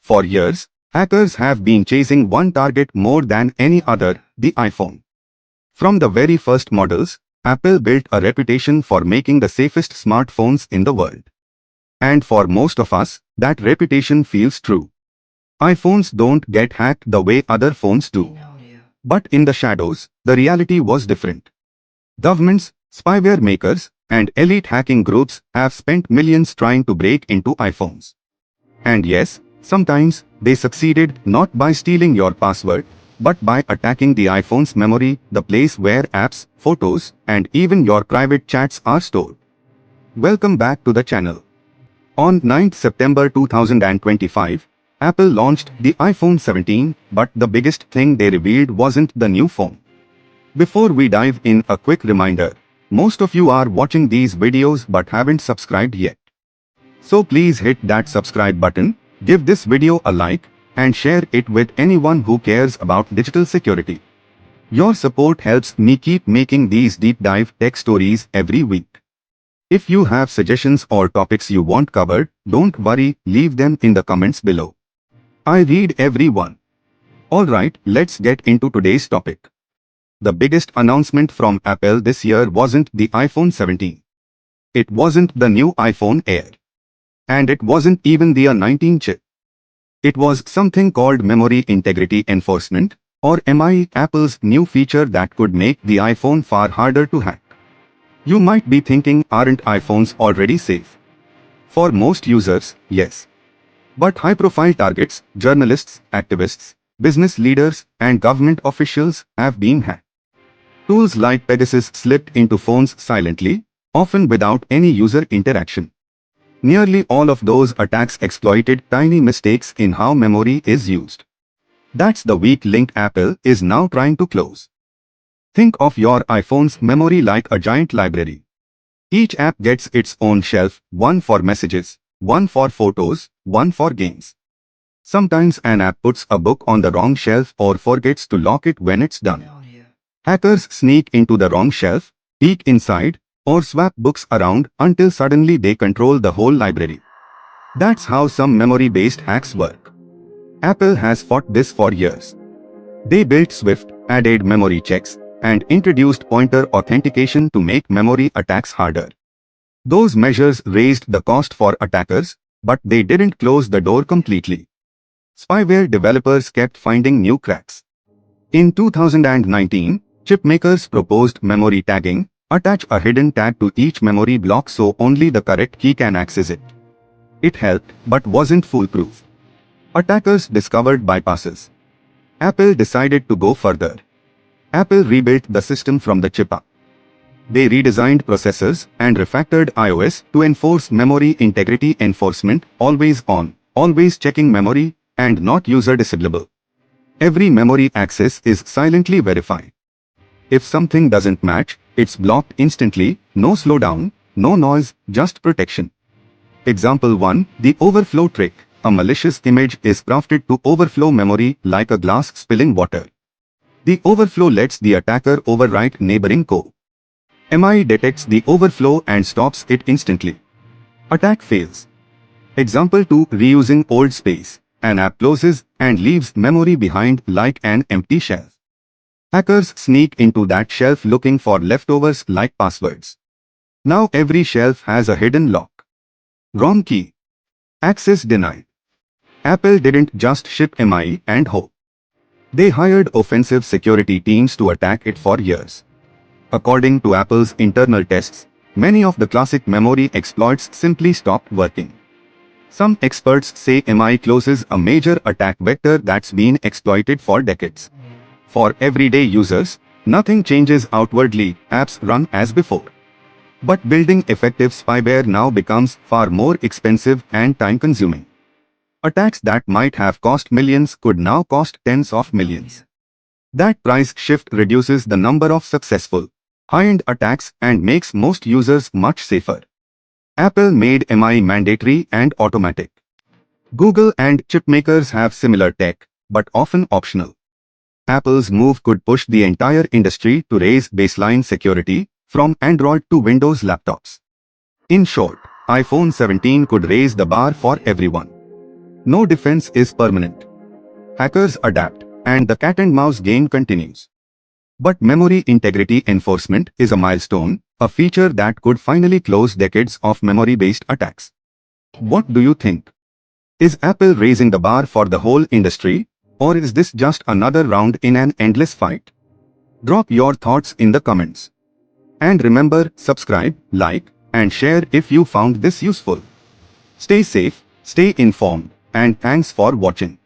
For years, hackers have been chasing one target more than any other, the iPhone. From the very first models, Apple built a reputation for making the safest smartphones in the world. And for most of us, that reputation feels true. iPhones don't get hacked the way other phones do. But in the shadows, the reality was different. Governments, spyware makers, and elite hacking groups have spent millions trying to break into iPhones. And yes, sometimes they succeeded not by stealing your password, but by attacking the iPhone's memory, the place where apps, photos, and even your private chats are stored. Welcome back to the channel. On 9th September 2025, Apple launched the iPhone 17, but the biggest thing they revealed wasn't the new phone. Before we dive in, a quick reminder. Most of you are watching these videos but haven't subscribed yet. So please hit that subscribe button, give this video a like, and share it with anyone who cares about digital security. Your support helps me keep making these deep dive tech stories every week. If you have suggestions or topics you want covered, don't worry, leave them in the comments below. I read every one. Alright, let's get into today's topic. The biggest announcement from Apple this year wasn't the iPhone 17. It wasn't the new iPhone Air. And it wasn't even the A19 chip. It was something called Memory Integrity Enforcement, or MI, Apple's new feature that could make the iPhone far harder to hack. You might be thinking, aren't iPhones already safe? For most users, yes. But high-profile targets, journalists, activists, business leaders, and government officials have been hacked. Tools like Pegasus slipped into phones silently, often without any user interaction. Nearly all of those attacks exploited tiny mistakes in how memory is used. That's the weak link Apple is now trying to close. Think of your iPhone's memory like a giant library. Each app gets its own shelf, one for messages, one for photos, one for games. Sometimes an app puts a book on the wrong shelf or forgets to lock it when it's done. Hackers sneak into the wrong shelf, peek inside, or swap books around until suddenly they control the whole library. That's how some memory-based hacks work. Apple has fought this for years. They built Swift, added memory checks, and introduced pointer authentication to make memory attacks harder. Those measures raised the cost for attackers, but they didn't close the door completely. Spyware developers kept finding new cracks. In 2019, chipmakers proposed memory tagging. Attach a hidden tag to each memory block so only the correct key can access it. It helped, but wasn't foolproof. Attackers discovered bypasses. Apple decided to go further. Apple rebuilt the system from the chip up. They redesigned processors and refactored iOS to enforce memory integrity enforcement, always on, always checking memory, and not user disable. Every memory access is silently verified. If something doesn't match, it's blocked instantly, no slowdown, no noise, just protection. Example 1, the overflow trick. A malicious image is crafted to overflow memory like a glass spilling water. The overflow lets the attacker overwrite neighboring code. MI detects the overflow and stops it instantly. Attack fails. Example 2, reusing old space. An app closes and leaves memory behind like an empty shelf. Hackers sneak into that shelf looking for leftovers like passwords. Now every shelf has a hidden lock. Wrong key. Access denied. Apple didn't just ship MI and hope. They hired offensive security teams to attack it for years. According to Apple's internal tests, many of the classic memory exploits simply stopped working. Some experts say MI closes a major attack vector that's been exploited for decades. For everyday users, nothing changes outwardly, apps run as before. But building effective spyware now becomes far more expensive and time-consuming. Attacks that might have cost millions could now cost tens of millions. That price shift reduces the number of successful, high-end attacks and makes most users much safer. Apple made MI mandatory and automatic. Google and chipmakers have similar tech, but often optional. Apple's move could push the entire industry to raise baseline security, from Android to Windows laptops. In short, iPhone 17 could raise the bar for everyone. No defense is permanent. Hackers adapt, and the cat and mouse game continues. But memory integrity enforcement is a milestone, a feature that could finally close decades of memory-based attacks. What do you think? Is Apple raising the bar for the whole industry, or is this just another round in an endless fight? Drop your thoughts in the comments. And remember, subscribe, like, and share if you found this useful. Stay safe, stay informed, and thanks for watching.